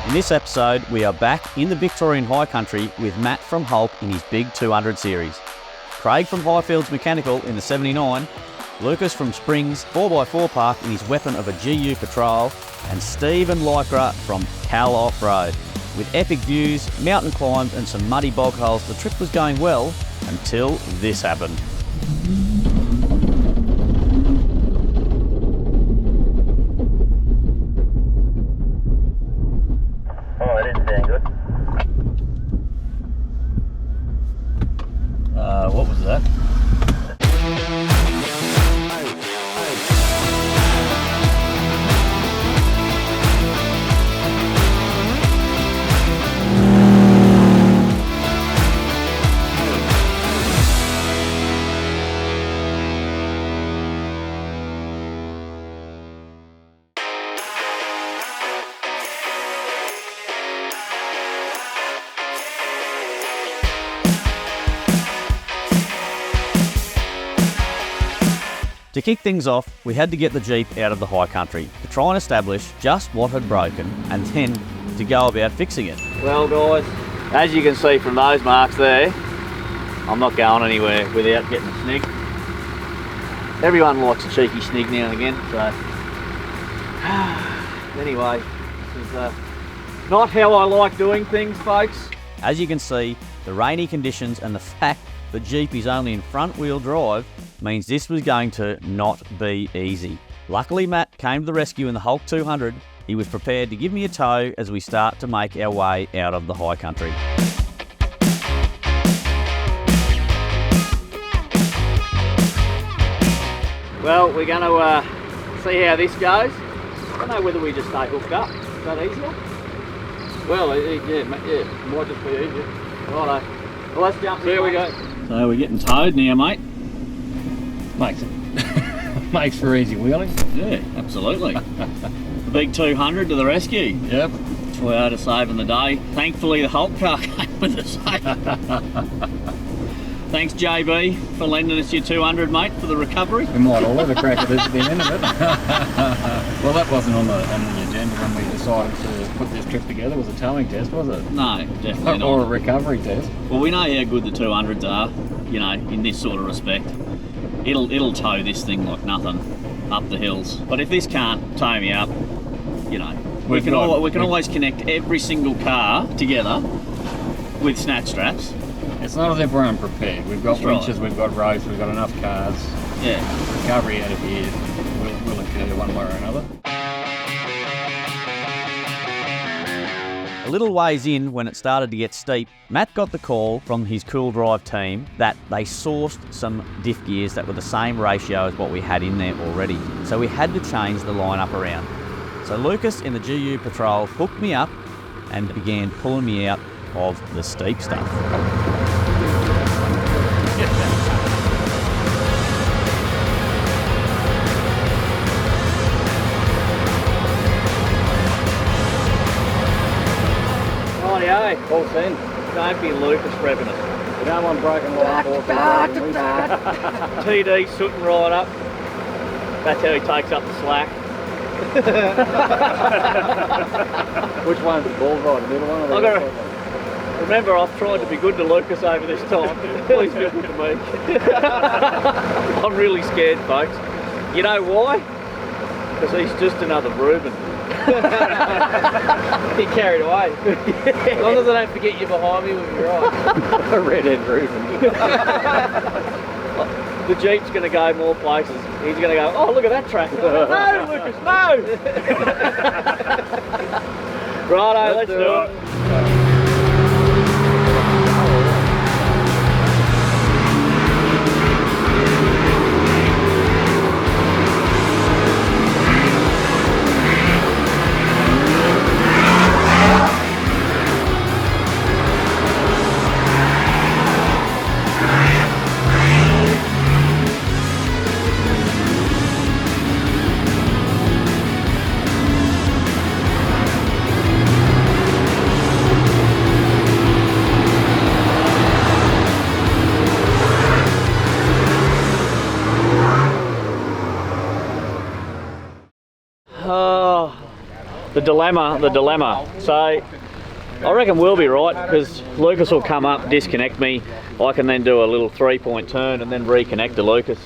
In this episode, we are back in the Victorian High Country with Matt from Hulk in his big 200 series, Craig from Highfields Mechanical in the 79, Lucas from Springs 4x4 Park in his weapon of a 𝗕𝗢𝗕𝗘, and Steve and Lycra from Cal Off-Road. With epic views, mountain climbs and some muddy bog holes, the trip was going well until this happened. Oh, it isn't very good. What was that? To kick things off, we had to get the Jeep out of the high country to try and establish just what had broken and then to go about fixing it. Well guys, as you can see from those marks there, I'm not going anywhere without getting a snig. Everyone likes a cheeky snig now and again, so anyway, this is not how I like doing things, folks. As you can see, the rainy conditions and the fact the Jeep is only in front wheel drive means this was going to not be easy. Luckily Matt came to the rescue in the Hulk 200. He was prepared to give me a tow as we start to make our way out of the high country. Well, we're going to see how this goes. I don't know whether we just stay hooked up. Is that easier? Well, yeah, might just be easier. Righto. Well, let's jump in. There we go. So we're getting towed now, mate. Makes for easy wheeling. Yeah, absolutely. The big 200 to the rescue. Yep. Toyota saving the day. Thankfully the Hulk car came with us. Thanks JB for lending us your 200, mate, for the recovery. We might all have a crack at this at the end of it. Well, that wasn't on the agenda when we decided to put this trip together. Was a towing test, was it? No, definitely not. Or a recovery test. Well, we know how good the 200s are, you know, in this sort of respect. It'll tow this thing like nothing up the hills. But if this can't tow me up, you know, we can always connect every single car together with snatch straps. It's not as if we're unprepared. We've got That's winches, right. we've got ropes, we've got enough cars. Yeah. Recovery out of here will occur one way or another. A little ways in, when it started to get steep, Matt got the call from his Cool Drive team that they sourced some diff gears that were the same ratio as what we had in there already. So we had to change the lineup around. So Lucas in the 𝗕𝗢𝗕𝗘 hooked me up and began pulling me out of the steep stuff. Rightio, Full send. don't be Lucas revving it. We don't want broken line TD sooting right up. That's how he takes up the slack. Which one's the ball ride? The middle one or the I've got left one? Remember, I've tried to be good to Lucas over this time. Please be good to me. I'm really scared, folks. You know why? Because he's just another Reuben. He carried away. As long as I don't forget you behind me, we'll be right. Redhead Reuben. The Jeep's going to go more places. He's going to go, oh, look at that track. No, Lucas, no! Righto, let's do it. dilemma. So I reckon we'll be right, because Lucas will come up, disconnect me. I can then do a little 3-point turn and then reconnect to Lucas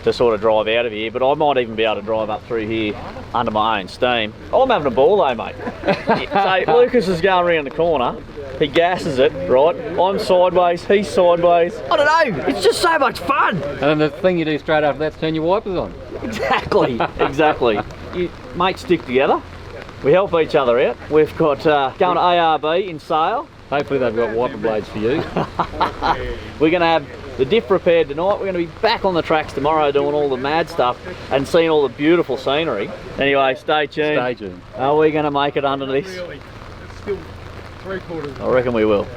to sort of drive out of here. But I might even be able to drive up through here under my own steam. I'm having a ball though, mate. So Lucas is going around the corner. He gasses it, right? I'm sideways, he's sideways. I don't know, it's just so much fun. And then the thing you do straight after that is turn your wipers on. Exactly. You mates stick together. We help each other out. We've got going to 𝗬𝗢𝗨'𝗟𝗟𝗘𝗗. Hopefully they've got wiper blades for you. We're going to have the diff repaired tonight. We're going to be back on the tracks tomorrow doing all the mad stuff and seeing all the beautiful scenery. Anyway, stay tuned. Stay tuned. Are we going to make it under this? Really? It's still 3/4. I reckon we will.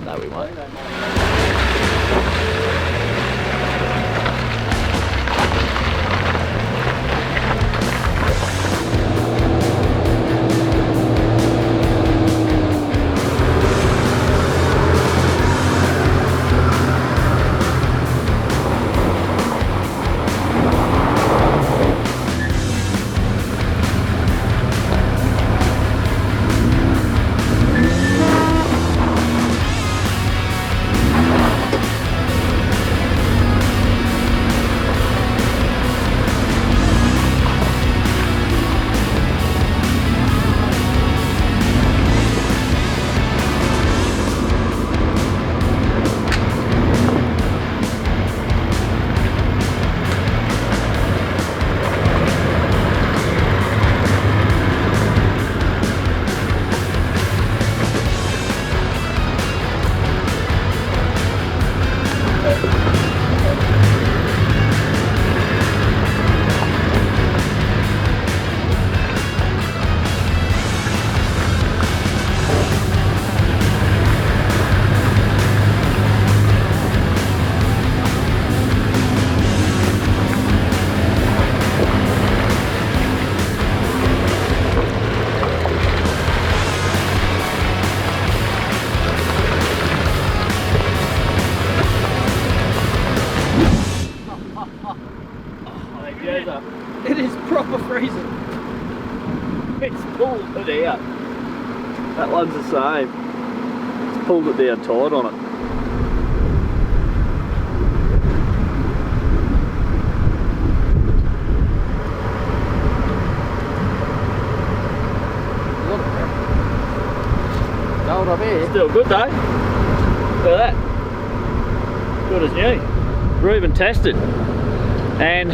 No, we won't. It is proper freezing. It's pulled it out. That one's the same. It's pulled it down tight on it. Hold up here. Still good though. Look at that. Good as new. Reuben tested. And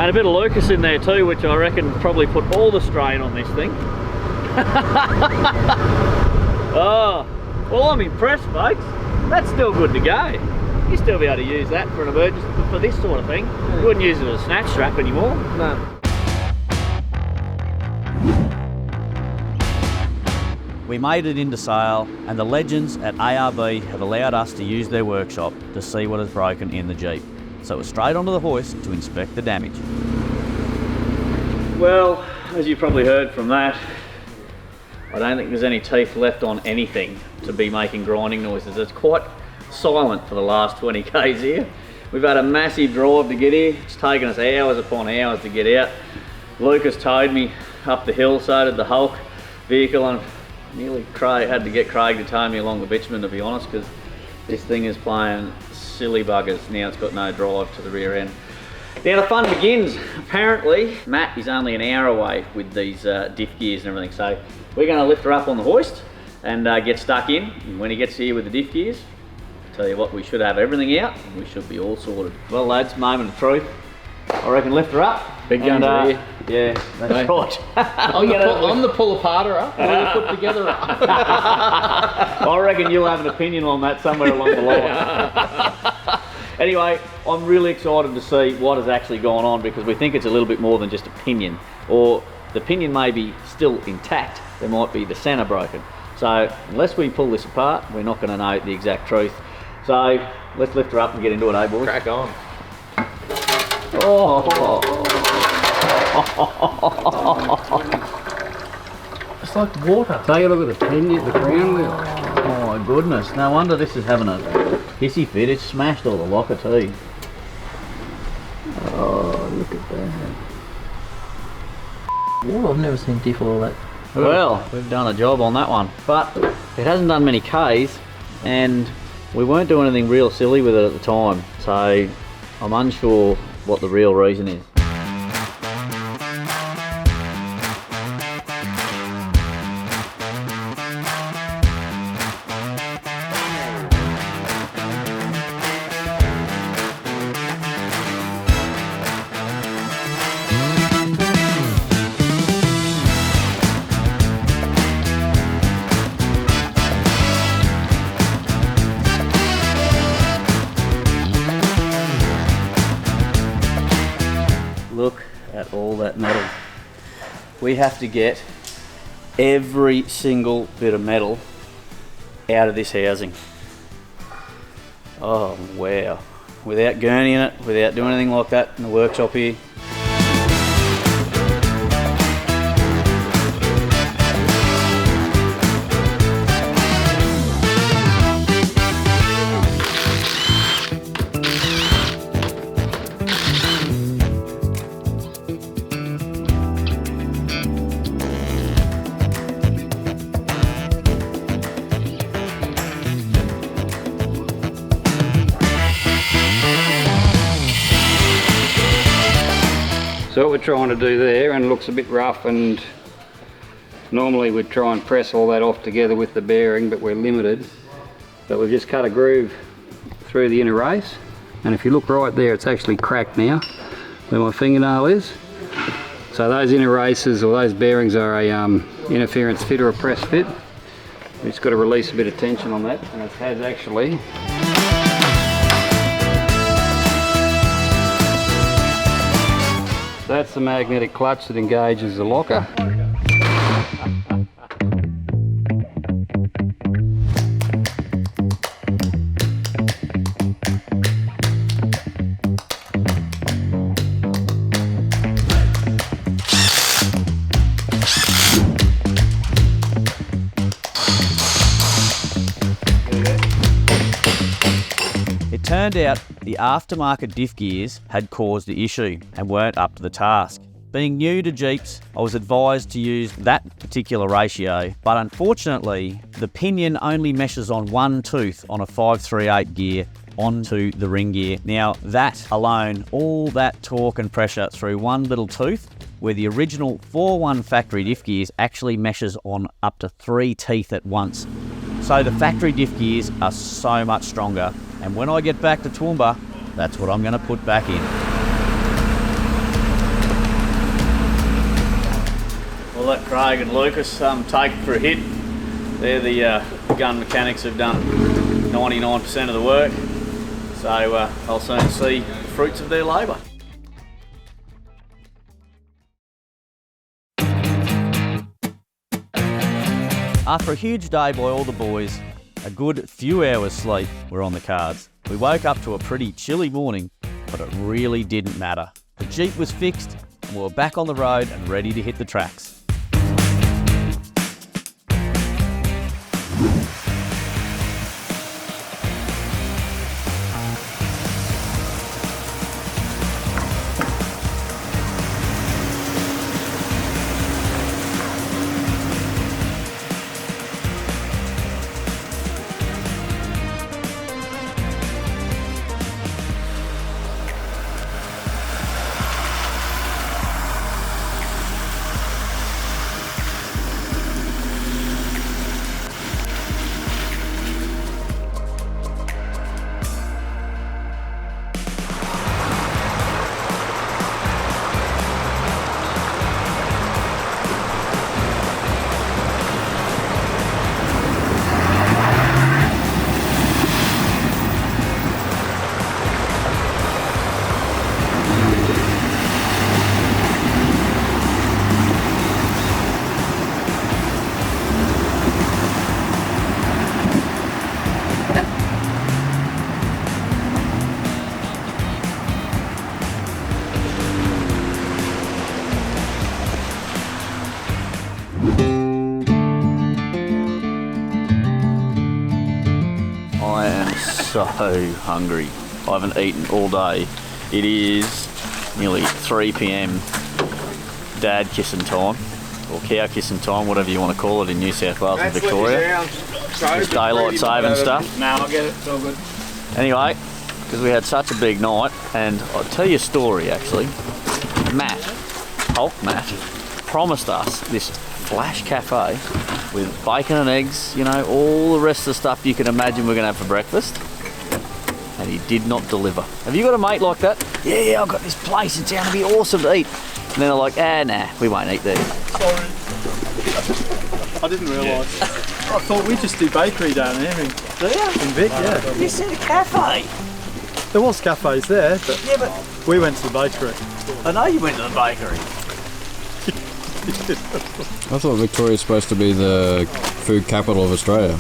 a bit of Lucas in there too, which I reckon probably put all the strain on this thing. Oh, well, I'm impressed, folks. That's still good to go. You still be able to use that for an emergency, for this sort of thing. You wouldn't use it as a snatch strap anymore. No. We made it into sale, and the legends at ARB have allowed us to use their workshop to see what is broken in the Jeep. So we're straight onto the hoist to inspect the damage. Well, as you probably heard from that, I don't think there's any teeth left on anything to be making grinding noises. It's quite silent for the last 20 k's here. We've had a massive drive to get here. It's taken us hours upon hours to get out. Lucas towed me up the hill, so did the Hulk vehicle, and nearly had to get Craig to tow me along the bitumen, to be honest, because this thing is playing silly buggers. Now it's got no drive to the rear end. Now the fun begins. Apparently Matt is only an hour away with these diff gears and everything, so we're going to lift her up on the hoist and get stuck in. And when he gets here with the diff gears, tell you what, we should have everything out and we should be all sorted. Well lads, moment of truth. I reckon lift her up. Big guns are here. Yeah, that's right. I'm the pull-aparter, or you put together. I reckon you'll have an opinion on that somewhere along the line. Anyway, I'm really excited to see what has actually gone on, because we think it's a little bit more than just a pinion, or the pinion may be still intact. There might be the centre broken. So unless we pull this apart, we're not going to know the exact truth. So let's lift her up and get into it, eh boys? Crack on. Oh. It's like water. Take a look at the pinion, the crown wheel. Oh my goodness, no wonder this is having a hissy fit. It's smashed all the locker too. Oh, look at that. Oh, I've never seen diff oil that. Well, we've done a job on that one, but it hasn't done many Ks, and we weren't doing anything real silly with it at the time, so I'm unsure what the real reason is. Look at all that metal. We have to get every single bit of metal out of this housing. Oh wow. Without gurneying it, without doing anything like that in the workshop here. So what we're trying to do there, and it looks a bit rough, and normally we'd try and press all that off together with the bearing, but we're limited. But we've just cut a groove through the inner race, and if you look right there, it's actually cracked now where my fingernail is. So those inner races, or those bearings, are a interference fit or a press fit. We've just got to release a bit of tension on that, and it has actually. That's the magnetic clutch that engages the locker. It turned out the aftermarket diff gears had caused the issue and weren't up to the task. Being new to Jeeps, I was advised to use that particular ratio, but unfortunately, the pinion only meshes on one tooth on a 538 gear onto the ring gear. Now that alone, all that torque and pressure through one little tooth, where the original 4.1 factory diff gears actually meshes on up to 3 teeth at once. So the factory diff gears are so much stronger, and when I get back to Toowoomba, that's what I'm going to put back in. We'll let Craig and Lucas take it for a hit. They're the gun mechanics who've done 99% of the work, so I'll soon see the fruits of their labour. After a huge day by all the boys, a good few hours sleep were on the cards. We woke up to a pretty chilly morning, but it really didn't matter. The Jeep was fixed and we were back on the road and ready to hit the tracks. So hungry. I haven't eaten all day. It is nearly 3 p.m. dad kissing time, or cow kissing time, whatever you want to call it in New South Wales and Victoria. Just daylight saving stuff. No, I'll get it. It's all good. Anyway, because we had such a big night, and I'll tell you a story actually. Matt, Hulk Matt, promised us this flash cafe with bacon and eggs, you know, all the rest of the stuff you can imagine we're going to have for breakfast. And he did not deliver. Have you got a mate like that? Yeah, I've got this place, it's going to be awesome to eat. And then they're like, nah, we won't eat there. Sorry. I didn't realise. I thought we just do bakery down here in Vic, yeah. You said a cafe. There was cafes there, but we went to the bakery. I know you went to the bakery. I thought Victoria's supposed to be the food capital of Australia.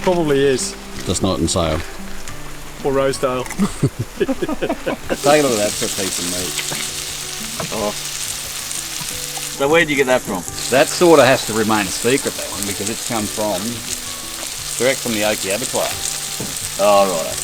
Probably is. Just not in Sale. Or Rosedale. Take a look at that for a piece of meat. Oh. So where'd you get that from? That sort of has to remain a secret, that one, because it's come from direct from the 𝗬𝗢𝗨'𝗟𝗟. Oh, right.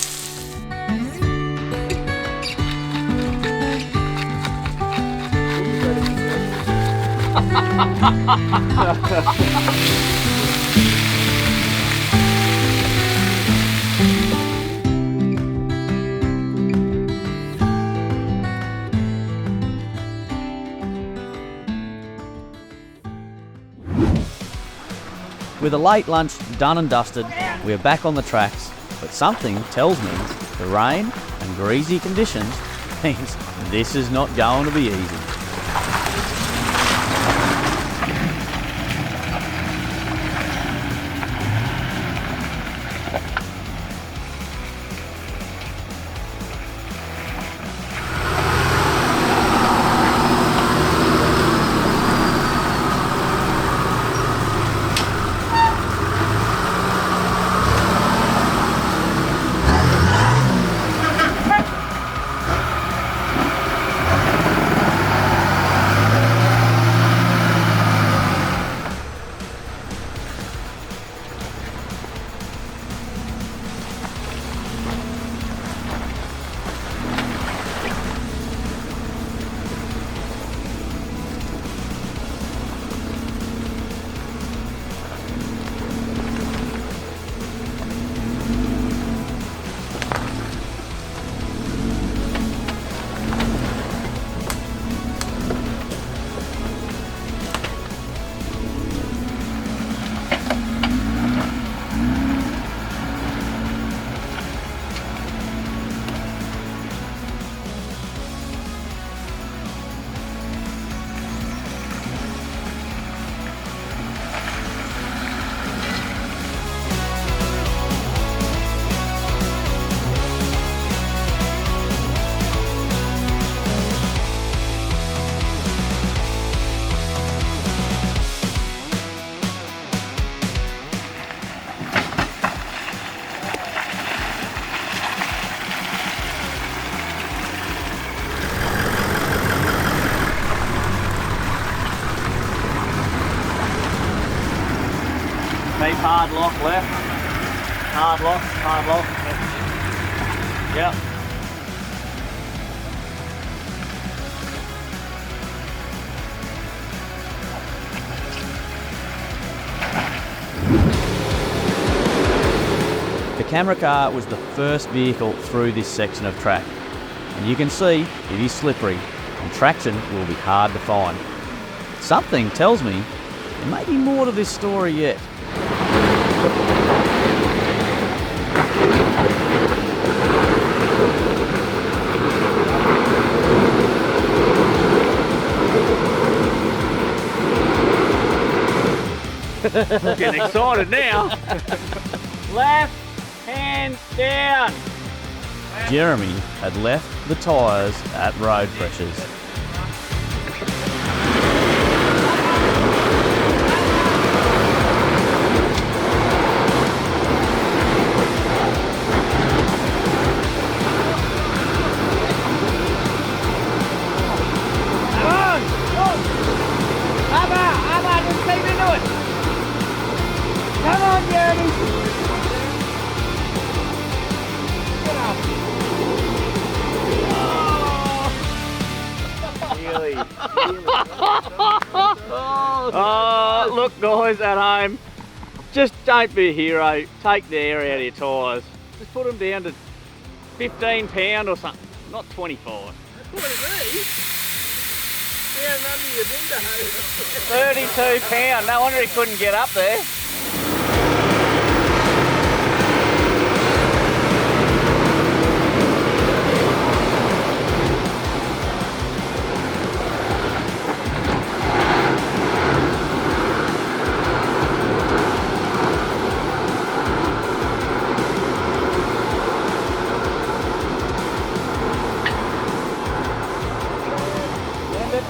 With a late lunch done and dusted, we are back on the tracks, but something tells me the rain and greasy conditions means this is not going to be easy. Keep hard lock left. Hard lock, hard lock. Yep. The camera car was the first vehicle through this section of track. And you can see it is slippery and traction will be hard to find. Something tells me there may be more to this story yet. Getting excited now. Left hand down. Jeremy had left the tyres at road pressures. Oh, look guys at home, just don't be a hero, take the air out of your tyres. Just put them down to 15 pound or something, not 25. What are they? Down under your window. 32 pound, no wonder he couldn't get up there.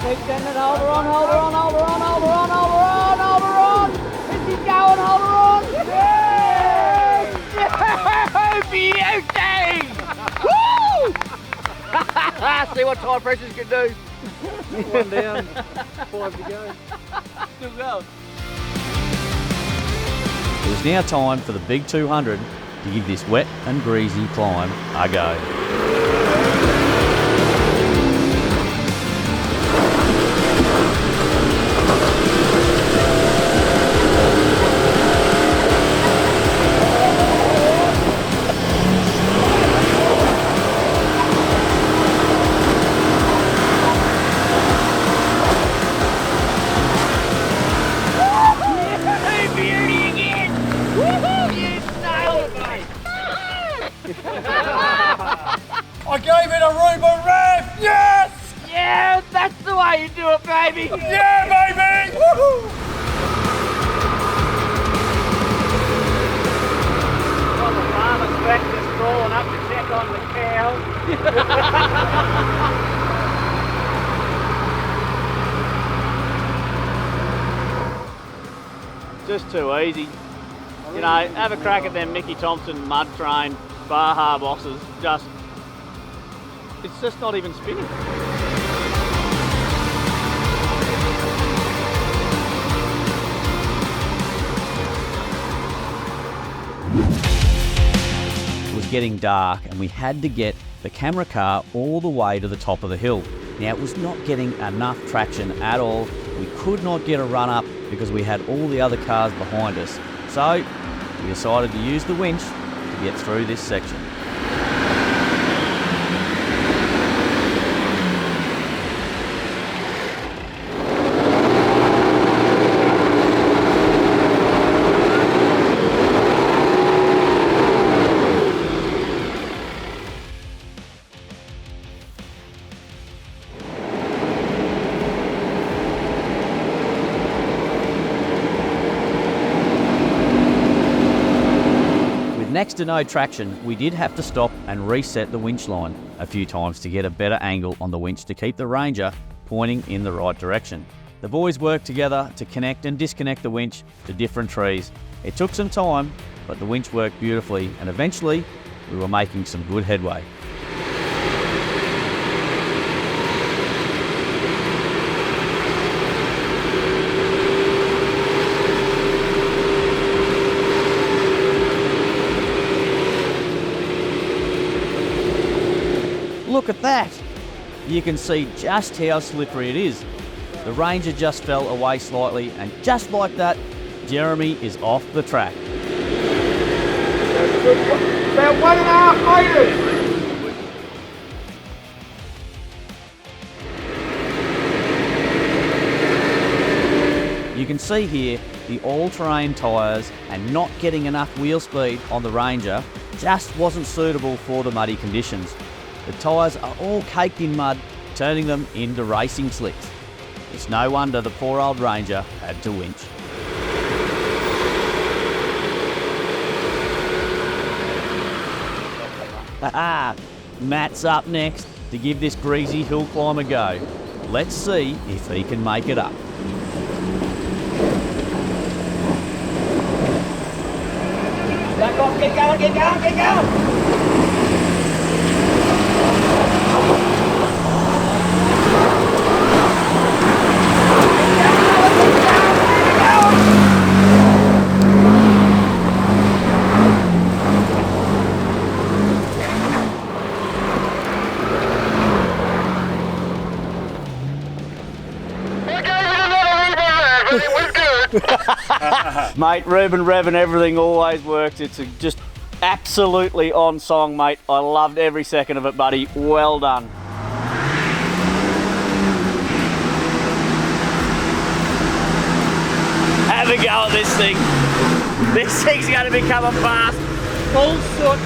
Keep sending it, hold her on, hold her on, hold her on, hold her on, hold her on, hold her on! And she's going, hold her on! Yeah! Beauty! Woo! See what tire pressures can do. One down, 5 to go. Still going. It was now time for the big 200 to give this wet and greasy climb a go. I gave it a Reuben rev! Yes! Yeah, that's the way you do it, baby! Yeah, baby! Woohoo! Well, the farmer's tractor's crawling up to check on the cows. Just too easy. You know, have a crack at them Mickey Thompson mud train 𝗬𝗢𝗨'𝗟𝗟 bosses. It's just not even spinning. It was getting dark and we had to get the camera car all the way to the top of the hill. Now it was not getting enough traction at all. We could not get a run up because we had all the other cars behind us. So we decided to use the winch to get through this section. Next to no traction, we did have to stop and reset the winch line a few times to get a better angle on the winch to keep the Ranger pointing in the right direction. The boys worked together to connect and disconnect the winch to different trees. It took some time, but the winch worked beautifully and eventually we were making some good headway. Look at that! You can see just how slippery it is. The Ranger just fell away slightly and just like that, Jeremy is off the track. About 1.5 metres! You can see here the all-terrain tyres and not getting enough wheel speed on the Ranger just wasn't suitable for the muddy conditions. The tyres are all caked in mud, turning them into racing slicks. It's no wonder the poor old Ranger had to winch. Haha, Matt's up next to give this greasy hill climb a go. Let's see if he can make it up. Back off, get going, get going, get going! Mate, Reuben revving, everything always works. It's just absolutely on song, mate. I loved every second of it, buddy. Well done. Have a go at this thing. This thing's going to become a fast. Full soot.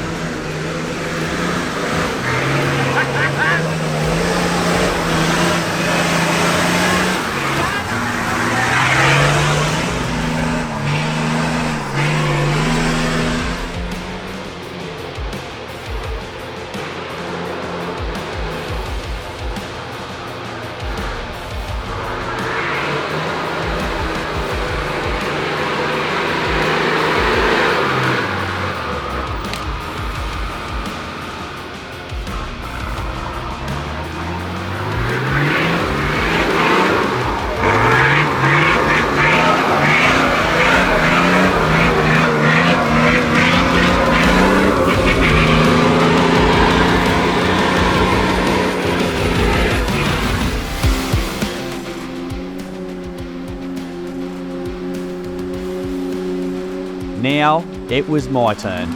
Now it was my turn.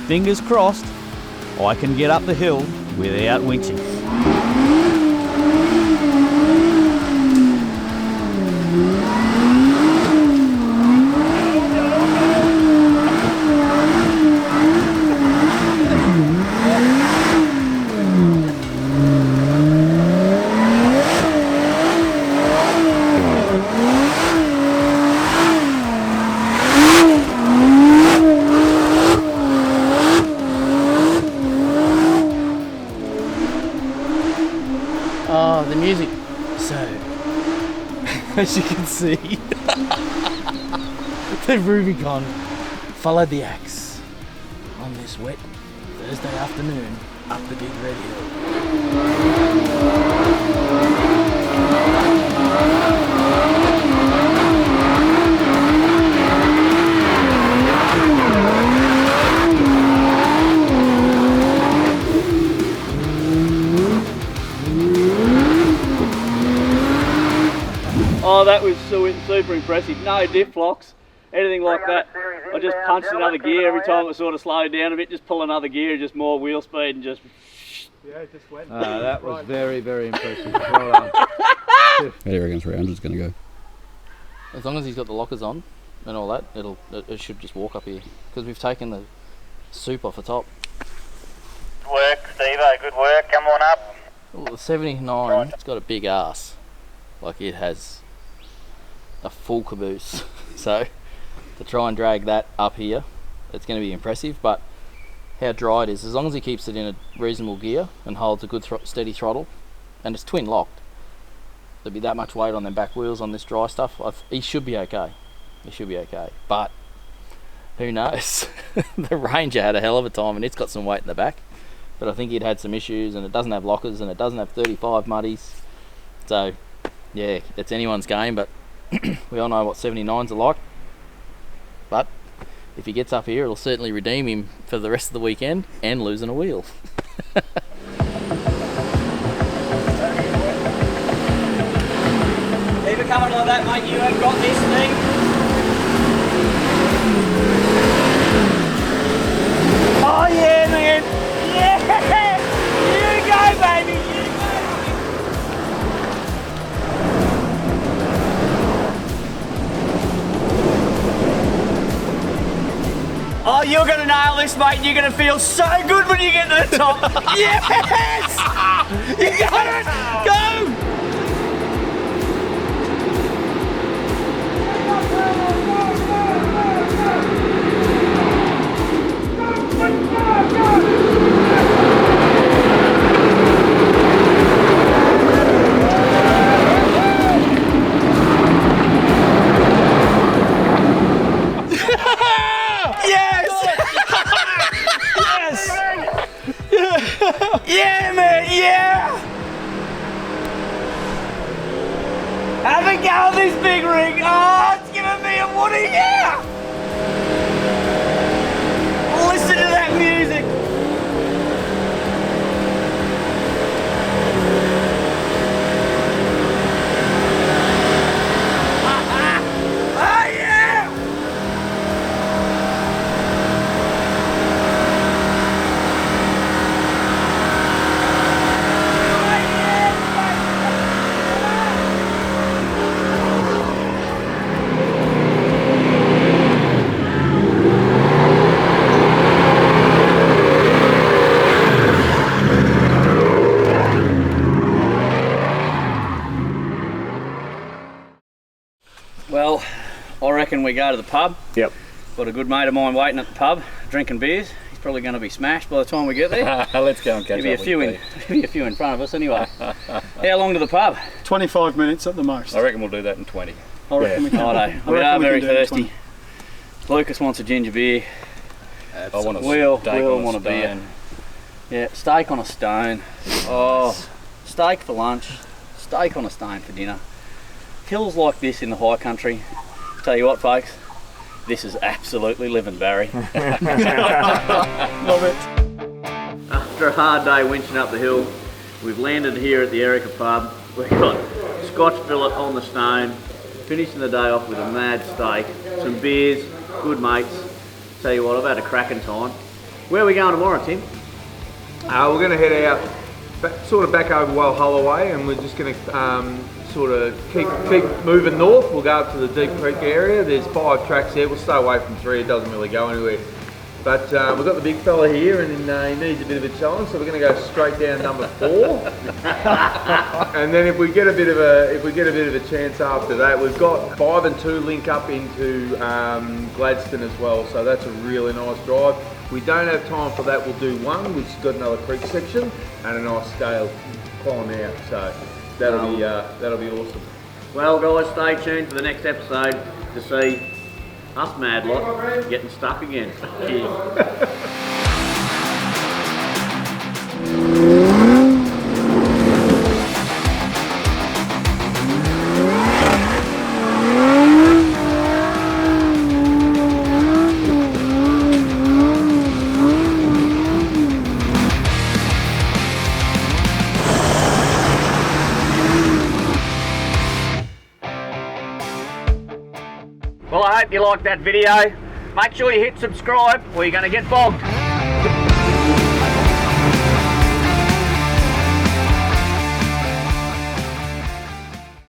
Fingers crossed, I can get up the hill without winching. Oh, the music. So, as you can see, the Rubicon followed the axe on this wet Thursday afternoon up the Big Red Hill. Oh, that was super impressive. No dip locks, anything like that. I just punched another gear every time it sort of slowed down a bit. Just pull another gear, just more wheel speed and just... Yeah, it just went. That was very, very impressive. Well done. How do you reckon 300's going to go? As long as he's got the lockers on and all that, it should just walk up here. Because we've taken the soup off the top. Good work, Steve-O, good work. Come on up. Well, the 79, it's got a big ass. Like it has a full caboose. So to try and drag that up here, it's going to be impressive. But how dry it is, as long as he keeps it in a reasonable gear and holds a good steady throttle, and it's twin locked, there'll be that much weight on them back wheels on this dry stuff. He should be okay. He should be okay. But who knows? The Ranger had a hell of a time, and it's got some weight in the back. But I think it had some issues, and it doesn't have lockers, and it doesn't have 35 muddies. So yeah, it's anyone's game, but we all know what 79s are like. But if he gets up here, it'll certainly redeem him for the rest of the weekend and losing a wheel. Keep it coming like that, mate. You have got this thing. Oh yeah, man. Yeah! You go, baby. You go. Oh, you're going to nail this, mate. You're going to feel so good when you get to the top. Yes! You got it! Go! Yeah, man, yeah! Have a go at this big rig. Oh, it's giving me a woody, yeah! Listen to that music. Oh, yeah! reckon we go to the pub. Yep. Got a good mate of mine waiting at the pub, drinking beers. He's probably going to be smashed by the time we get there. Let's go and catch Maybe up a few with maybe a few in front of us anyway. How long to the pub? 25 minutes at the most. I reckon we'll do that in 20. I reckon we can. Righto. We reckon are we very can do it in thirsty. Lucas wants a ginger beer. I want a We'll steak on want a a beer. stone. Yeah, steak on a stone. Oh, steak for lunch, steak on a stone for dinner. Hills like this in the high country. Tell you what, folks, this is absolutely living, Barry. Love it. After a hard day winching up the hill, we've landed here at the 𝗬𝗢𝗨𝗟𝗘𝗗. We've got Scotch fillet on the stone, finishing the day off with a mad steak, some beers, good mates. Tell you what, I've had a cracking time. Where are we going tomorrow, Tim? We're going to head out sort of back over 𝗬𝗨𝗪𝗟𝗓 way, and we're just going to sort of keep moving north. We'll go up to the Deep Creek area. There's 5 tracks there. We'll stay away from 3. It doesn't really go anywhere. But we've got the big fella here, and he needs a bit of a challenge, so we're going to go straight down number 4. And then if we get a bit of a chance after that, we've got 5 and 2 link up into Gladstone as well. So that's a really nice drive. If we don't have time for that, we'll do 1, which has got another creek section and a nice scale climb out. So that'll be awesome. Well, guys, stay tuned for the next episode to see us mad lot getting stuck again. Cheers. Well, I hope you liked that video. Make sure you hit subscribe or you're going to get bogged.